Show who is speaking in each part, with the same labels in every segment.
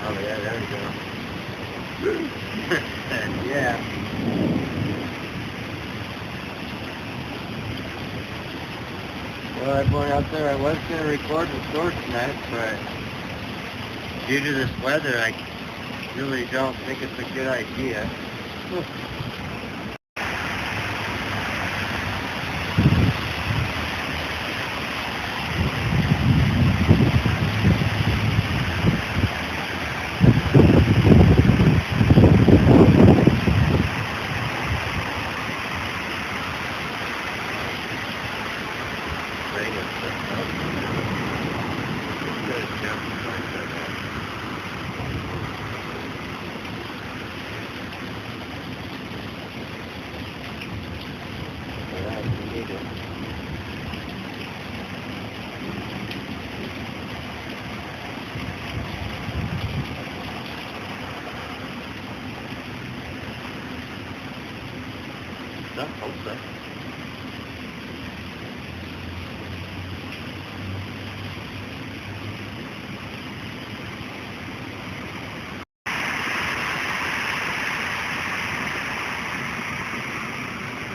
Speaker 1: Oh yeah, there we go. Yeah. Well, I'm going out there. I was going to record the store tonight, but due to this weather, I really don't think it's a good idea. No, hope so.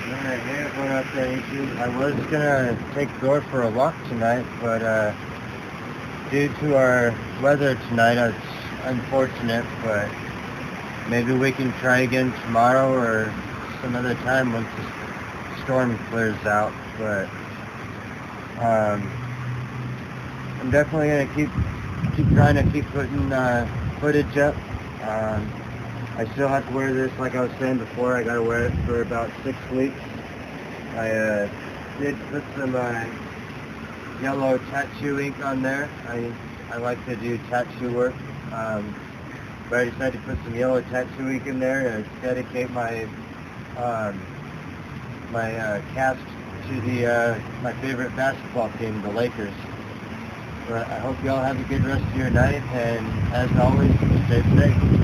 Speaker 1: Alright, hey everyone out there, YouTube. I was gonna take Thor for a walk tonight, but due to our weather tonight, it's unfortunate, but maybe we can try again tomorrow or some other time once the storm clears out. But I'm definitely gonna keep trying to keep putting footage up. I still have to wear this, like I was saying before. I gotta wear it for about 6 weeks. I did put some yellow tattoo ink on there. I like to do tattoo work, but I decided to put some yellow tattoo ink in there to dedicate my cast to the my favorite basketball team, the Lakers. But I hope you all have a good rest of your night, and as always, stay safe.